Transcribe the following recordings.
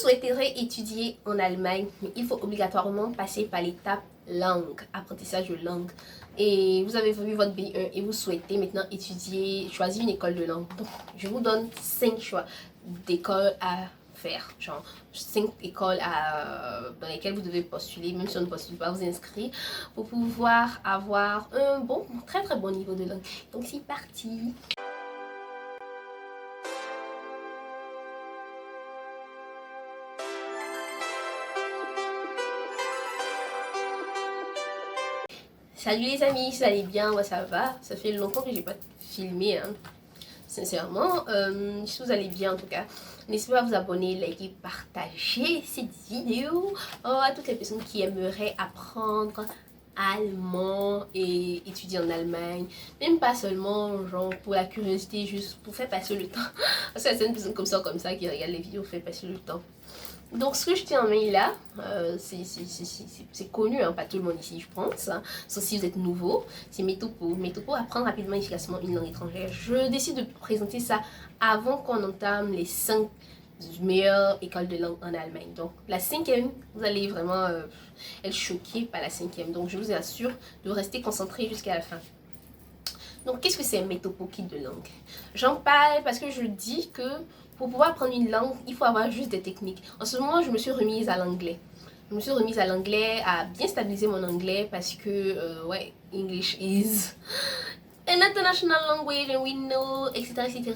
souhaiterez étudier en Allemagne, mais il faut obligatoirement passer par l'étape langue, apprentissage de langue. Et vous avez vu votre B1 et vous souhaitez maintenant étudier, choisir une école de langue. Donc, je vous donne 5 choix d'écoles à faire. Genre, 5 écoles dans lesquelles vous devez postuler, même si on ne postule pas, vous inscrire pour pouvoir avoir un très bon niveau de langue. Donc, c'est parti! Salut les amis, vous allez bien? Moi ça va, ça fait longtemps que j'ai pas filmé, hein. Sincèrement, si vous allez bien en tout cas, n'hésitez pas à vous abonner, liker, partager cette vidéo à toutes les personnes qui aimeraient apprendre allemand et étudier en Allemagne, même pas seulement genre pour la curiosité, juste pour faire passer le temps. Parce qu'il y a certaines personnes comme ça qui regardent les vidéos pour faire passer le temps. Donc ce que je tiens en main là, c'est connu, hein, pas tout le monde ici je pense, hein, sauf si vous êtes nouveau, c'est Metopo. Metopo, apprendre rapidement et efficacement une langue étrangère. Je décide de présenter ça avant qu'on entame les 5 meilleures écoles de langue en Allemagne. Donc la 5e, vous allez vraiment être choqué par la 5e, donc je vous assure de rester concentré jusqu'à la fin. Donc qu'est-ce que c'est un Metopo kit de langue? J'en parle parce que je dis que pour pouvoir apprendre une langue, il faut avoir juste des techniques. En ce moment, je me suis remise à l'anglais. Je me suis remise à l'anglais, à bien stabiliser mon anglais parce que, ouais, English is an international language and we know, etc., etc.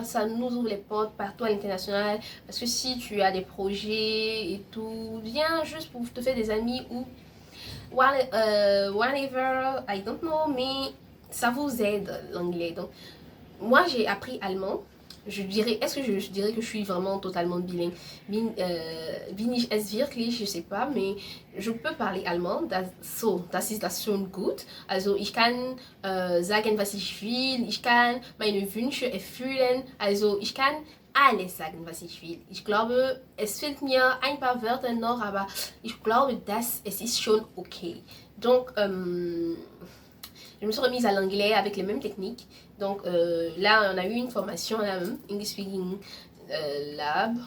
Ça nous ouvre les portes partout à l'international. Parce que si tu as des projets et tout, viens juste pour te faire des amis ou whatever, I don't know, mais ça vous aide l'anglais. Donc, moi j'ai appris allemand. Je dirais, est-ce que je dirais que je suis vraiment totalement bilingue? Bin ich es wirklich? Je sais pas, mais je peux parler allemand. Das ist das schon gut. Also ich kann sagen, was ich will. Ich kann meine Wünsche erfüllen. Also ich kann alles sagen, was ich will. Ich glaube, es fehlt mir ein paar Wörter noch, aber ich glaube, dass es ist schon okay. Donc, je me suis remise à l'anglais avec les mêmes techniques. Donc là, on a eu une formation là, English Speaking Lab.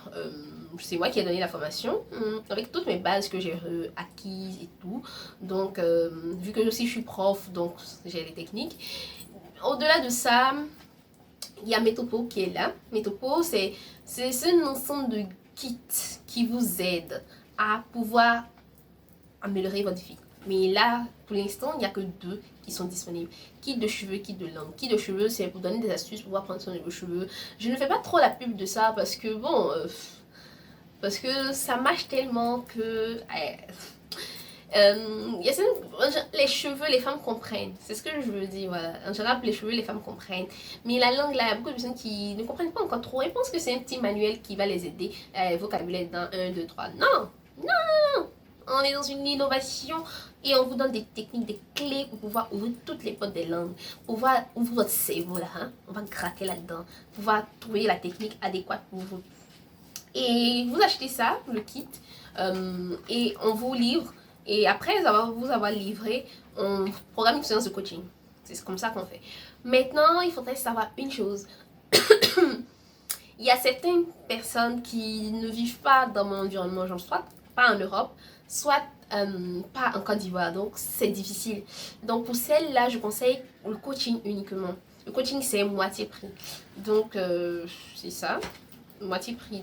C'est moi qui ai donné la formation avec toutes mes bases que j'ai acquises et tout. Donc, vu que aussi je suis prof, donc j'ai les techniques. Au-delà de ça, il y a Metopo qui est là. Metopo, c'est un ensemble de kits qui vous aident à pouvoir améliorer votre vie. Mais là, pour l'instant, il n'y a que 2 qui sont disponibles. Kit de cheveux, kit de langue. Kit de cheveux, c'est pour donner des astuces pour pouvoir prendre soin de vos cheveux. Je ne fais pas trop la pub de ça parce que, bon, parce que ça marche tellement que... les cheveux, les femmes comprennent. C'est ce que je veux dire, voilà. En général, les cheveux, les femmes comprennent. Mais la langue, là, il y a beaucoup de personnes qui ne comprennent pas encore trop. Ils pensent que c'est un petit manuel qui va les aider. Vocabulaire dans 1, 2, 3. Non, non, non, non. On est dans une innovation et on vous donne des techniques, des clés pour pouvoir ouvrir toutes les portes des langues, pour pouvoir ouvrir votre cerveau là, hein? On va gratter là-dedans, pour pouvoir trouver la technique adéquate pour vous. Et vous achetez ça, le kit, et on vous livre. Et après vous avoir livré, on programme une séance de coaching. C'est comme ça qu'on fait. Maintenant, il faudrait savoir une chose. Il y a certaines personnes qui ne vivent pas dans mon environnement, genre soit pas en Europe, soit pas en Côte d'Ivoire, donc c'est difficile. Donc pour celles-là, je conseille le coaching uniquement. Le coaching c'est moitié prix, donc c'est ça, moitié prix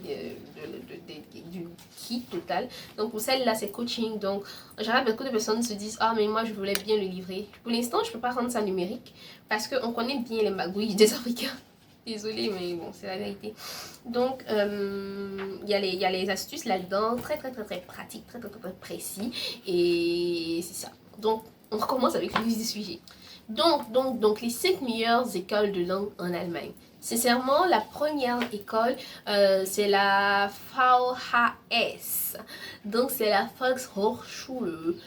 du kit total. Donc pour celle-là c'est coaching. Donc en général beaucoup de personnes se disent ah mais moi je voulais bien le livrer. Pour l'instant je peux pas rendre ça numérique parce qu'on connaît bien les magouilles des Africains. Désolée, mais bon, c'est la vérité. Donc, il y a les astuces là-dedans, très pratiques, très précis. Et c'est ça. Donc, on recommence avec le vif du sujet. Donc, les 5 meilleures écoles de langue en Allemagne. Sincèrement, la première école, c'est la VHS. Donc, c'est la Volkshochschule.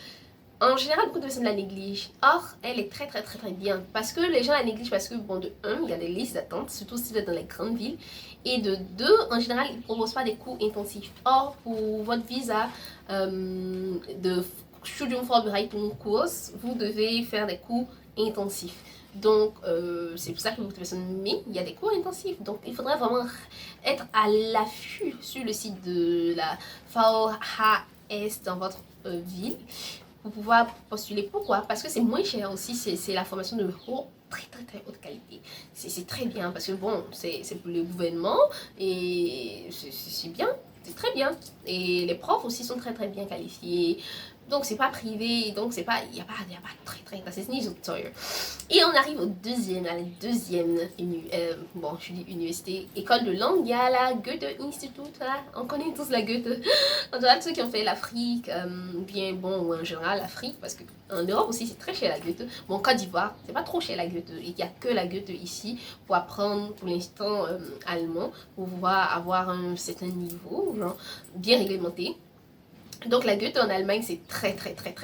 En général, beaucoup de personnes la négligent. Or, elle est très bien. Parce que les gens la négligent parce que, bon, de 1, il y a des listes d'attente, surtout si vous êtes dans les grandes villes. Et de 2, en général, ils ne proposent pas des cours intensifs. Or, pour votre visa de Studium Vorbereitung Kurs, vous devez faire des cours intensif. Donc, c'est pour ça que beaucoup de personnes, mais il y a des cours intensifs. Donc, il faudrait vraiment être à l'affût sur le site de la VHS dans votre ville pour pouvoir postuler. Pourquoi? Parce que c'est moins cher aussi, c'est la formation de très haute qualité. C'est très bien parce que bon, c'est pour le gouvernement et c'est bien, c'est très bien. Et les profs aussi sont très bien qualifiés. Donc c'est pas privé, donc c'est pas, il y a pas très, c'est ni et on arrive au deuxième, à la deuxième, bon je dis université, école de langue, il y a la Goethe Institut, là, on connaît tous la Goethe. En général ceux qui ont fait l'Afrique, bien bon, ou en général l'Afrique, parce qu'en Europe aussi c'est très cher la Goethe. Bon, Côte d'Ivoire, c'est pas trop cher la Goethe, il n'y a que la Goethe ici pour apprendre pour l'instant allemand, pour pouvoir avoir un certain niveau, genre bien réglementé. Donc la Goethe en Allemagne c'est très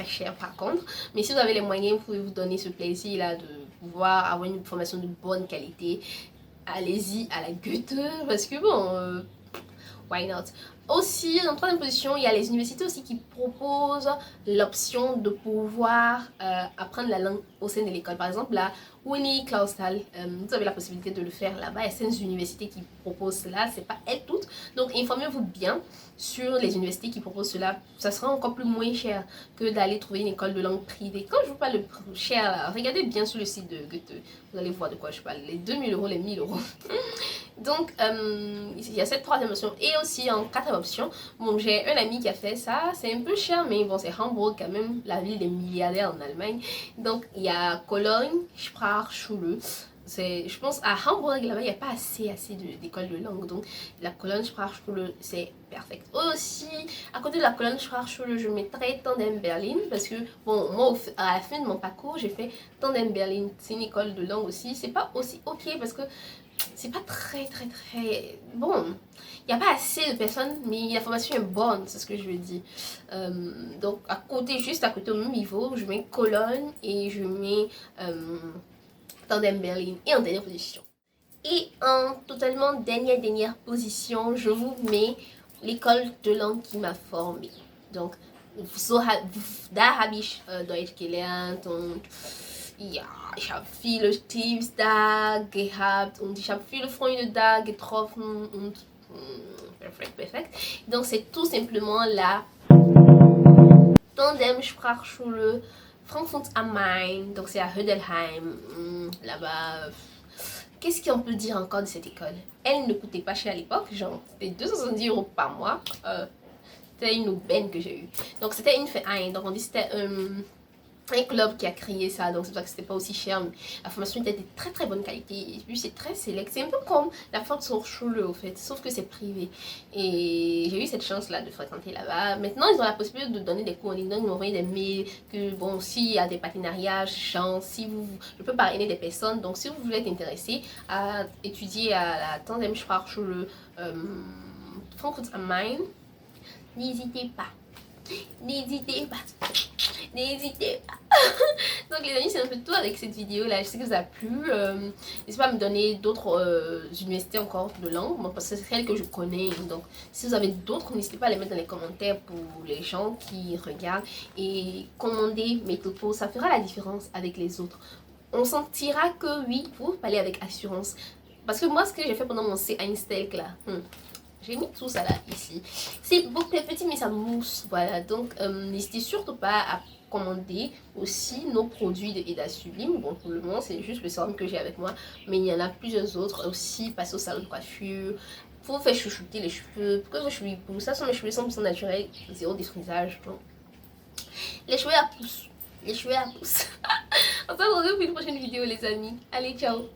cher par contre, mais si vous avez les moyens vous pouvez vous donner ce plaisir là de pouvoir avoir une formation de bonne qualité, allez-y à la Goethe parce que bon, why not. Aussi, en troisième position, il y a les universités aussi qui proposent l'option de pouvoir apprendre la langue au sein de l'école. Par exemple, la Uni Clausthal, vous avez la possibilité de le faire là-bas. Il y a certaines universités qui proposent cela, c'est pas elles toutes. Donc, informez-vous bien sur les universités qui proposent cela. Ça sera encore plus moins cher que d'aller trouver une école de langue privée. Quand je vous parle de cher, là, regardez bien sur le site de Goethe. Vous allez voir de quoi je parle. Les 2000 euros, les 1000 euros. Donc, il y a cette troisième option. Et aussi, en quatrième option, bon, j'ai un ami qui a fait ça. C'est un peu cher, mais bon, c'est Hambourg quand même, la ville des milliardaires en Allemagne. Donc, il y a Cologne, Sprachschule. Je pense à Hambourg, là-bas, il n'y a pas assez d'écoles de langue. Donc, la Cologne Sprachschule, c'est parfait. Aussi, à côté de la Cologne Sprachschule, je mettrais Tandem Berlin. Parce que, bon, moi, à la fin de mon parcours, j'ai fait Tandem Berlin. C'est une école de langue aussi. C'est pas aussi ok parce que c'est pas très bon. Il n'y a pas assez de personnes, mais la formation est bonne, c'est ce que je veux dire. Donc, juste à côté au même niveau, je mets Cologne et je mets Tandem Berlin. Et en dernière position. Et en totalement dernière position, je vous mets l'école de langue qui m'a formée. Donc, da habe ich Deutsch gelernt und ja, ich habe viele Teams da gehabt und ich habe viele Freunde da getroffen und perfekt. Donc c'est tout simplement la Tandem Sprachschule Frankfurt am Main, donc c'est à Hödelheim, là-bas. Qu'est-ce qu'on peut dire encore de cette école? Elle ne coûtait pas cher à l'époque, genre c'était 270 € par mois. C'était une aubaine que j'ai eue. Donc c'était une Verein, donc on dit c'était un club qui a créé ça, donc c'est pour ça que c'était pas aussi cher, mais la formation était de très bonne qualité et puis c'est très sélect. C'est un peu comme la Volkshochschule au fait, sauf que c'est privé. Et j'ai eu cette chance là de fréquenter là-bas. Maintenant ils ont la possibilité de donner des cours en ligne, donc ils m'envoient des mails que bon, s'il y a des partenariats, chance, si vous, je peux parrainer des personnes, donc si vous voulez être intéressé à étudier à la Tandem Sprachschule Frankfurt am Main, n'hésitez pas. N'hésitez pas. Donc les amis, c'est un peu tout avec cette vidéo là. Je sais que ça vous a plu. N'hésitez pas à me donner d'autres universités encore de langue, parce que c'est celles que je connais. Donc si vous avez d'autres, n'hésitez pas à les mettre dans les commentaires pour les gens qui regardent. Et commandez mes topos, ça fera la différence avec les autres. On sentira que oui, vous parlez avec assurance. Parce que moi, ce que j'ai fait pendant mon C1 là, j'ai mis tout ça là, ici. C'est beaucoup plus petit, mais ça mousse, voilà. Donc, n'hésitez surtout pas à commander aussi nos produits de Eda Sublime. Bon, pour le moment, c'est juste le sérum que j'ai avec moi, mais il y en a plusieurs autres. Aussi, passer au salon de coiffure, pour faire chouchouter les cheveux, pour que vos cheveux poussent. Ça sont mes cheveux 100% naturels, zéro défrisage. Donc, les cheveux à pouce. Les cheveux à pouce. On se retrouve pour une prochaine vidéo, les amis. Allez, ciao.